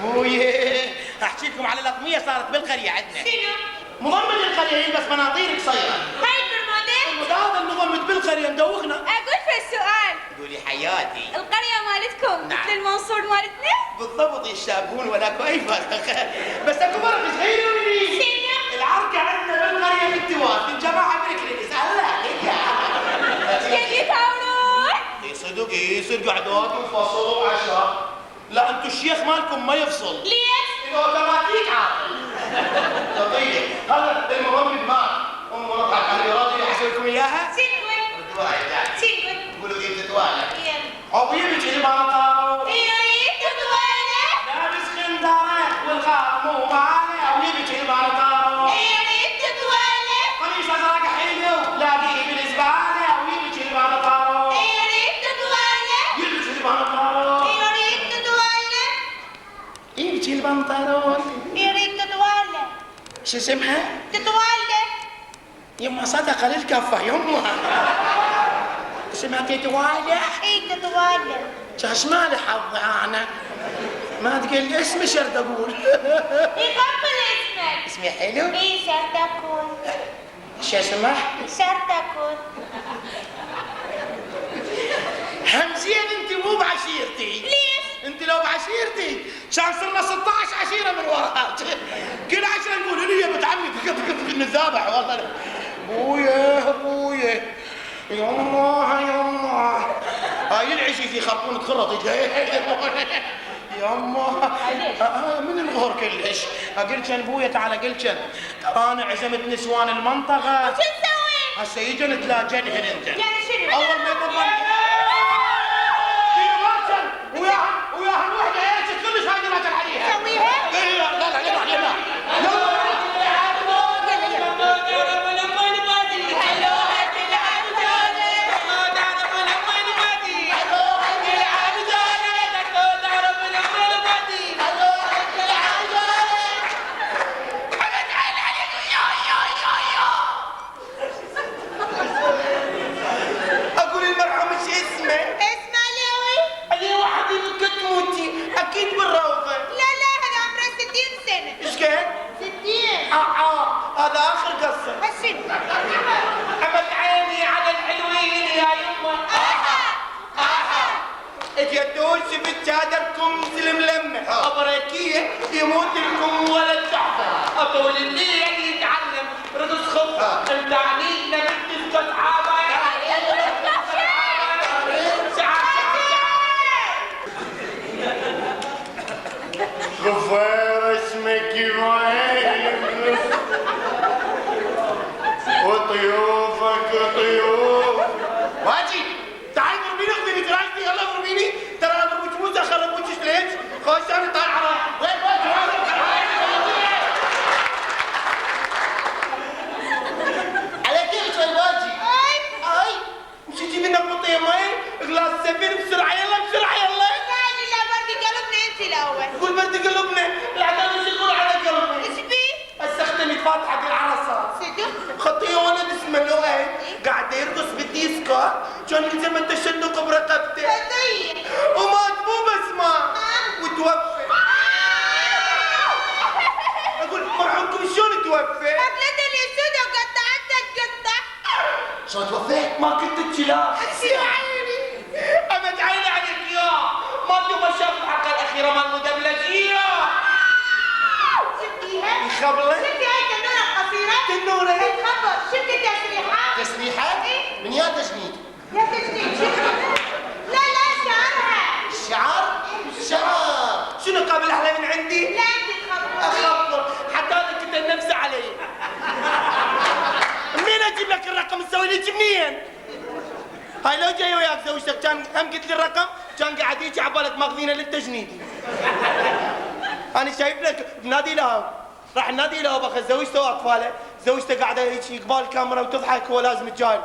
ابوي احكي لكم على لطميه صارت بالقريه عندنا. شنو؟ مضمن القريه يلبس مناطيل قصيره. هاي الموديل؟ هذا المضمد بالقريه مدوخنا. اقول في السؤال. قولي حياتي. القرية مالتكم نعم. مثل المنصور مالتنا؟ بالضبط يشابهون ولاكو اي فرق. بس اكو فرق صغير ولي. شنو؟ العركه عندنا بالقريه بالتواس الجماعه بالكنيسه هلا شنو يتهاورون؟ صدق يصير قعدات وفصل وعشاء. لا انتو الشيخ مالكم ما يفصل. ليش؟ اوتوماتيك عاقل. طيب هذا المهم مات ام نضحك عليه راضي احسن لكم اياها؟ شنو؟ شنو؟ قولوا لي تتوالى. يلا. ابوي بيجي لي بنطلون. يريد تتوالى؟ لابس خنداره والغار مو معانا ابوي بيجي لي بنطلون. يريد تتوالى؟ قميص ازرق حلو لاقيه بالزباله ابوي بيجي لي بنطلون. يريد تتوالى؟ يلبس لي بنطلون. يريد تتوالى؟ يجي لي بنطلون. يريد تتوالى؟ شو اسمها؟ تتوالى؟ يما صدق للكفه يما. اسمها تتوالى. اي تتوالى. شاش مالي حظ انا ما تقول لي اسمي شرد اقول. يقبل اسمك. اسمي حلو؟ اي شرط اكون. شو اسمه؟ شرط اكون. همزين انت مو بعشيرتي. ليش؟ انت لو بعشيرتي كان صرنا 16 عشيره من وراك. كل عشره نقول لي يا بنت عمي نذابح والله. ابويا ابويا يما يما هاي العشي في خرطوم تخرط يما من الغور كلش. اقول كان ابويا تعال قلت كان ترى انا عزمت نسوان المنطقه. وشو نسوي؟ هسه يجن تلاجنهن انت. يعني شنو؟ اول ما يضربن وياها الوحده ايش كلش هاي راجل عليها. نسويها؟ لا لا لا لا لا اكيد بالروضه. لا لا هذا عمره 60 سنة. ايش كان؟ 60. هذا اخر قصه. هالشنو؟ عمل عيني على الحلوين يا يمه. تجدوش بتشادركم مثل ملمح ابريكيه يموت لكم ولد تحفه. اطول الليل يتعلم رقص خفه التعنينا بنت اسعابه. غفار اسمك ابراهيم وطيوفك طيوف. واجي تعال ضربيني اخذني تراجني يلا ضربيني ترى انا ضربك موزه خربوك ليش؟ خوش انا طالع على وين على كيف شوي واجي؟ اي مش تجيب لنا بطيه مي غلاس زبين بسرعه يلا بسرعه يلا. لا برد قلبنا انت الاول. قول برد قلبنا العداد ايش يقول على قلبنا؟ ايش بيه؟ هسه اختمت فاتحه العرصات. صدق؟ خطيه ولد اسمه لؤي قاعد يرقص بالديسكو كان يلزم التشنق برقبته صدق. ومات مو بس مات وتوفى. اقول مرحومكم شلون توفى؟ حفلة اليسود وقطعتها تقطع. شلون توفيت؟ ما كنت الكلاب. يا عيني ابد عيني عليك يا ما تبغى شاف الحلقه الاخيره مال مدبلج يا شفتيها؟ خبله؟ شفتي هاي التنورة القصيرة؟ تنورة؟ تتخبر. شفتي تسريحات؟ تسريحات؟ إيه؟ من يا تجنيد؟ يا تجنيد شفتي؟ لا لا شعرها. شعر؟ شعر شنو قابل احلى من عندي؟ لا انت تخبر. اخبر حتى انا كنت نفسي علي. منين اجيب لك الرقم تسوي لي منين؟ هاي لو جاي وياك زوجتك كان هم قلت لي الرقم كان قاعد يجي عبالك ماخذينه للتجنيد. انا شايف لك بنادي لهب راح النادي لهب اخذ زوجته واطفاله زوجته قاعده هيك قبال الكاميرا وتضحك هو لازم تجاي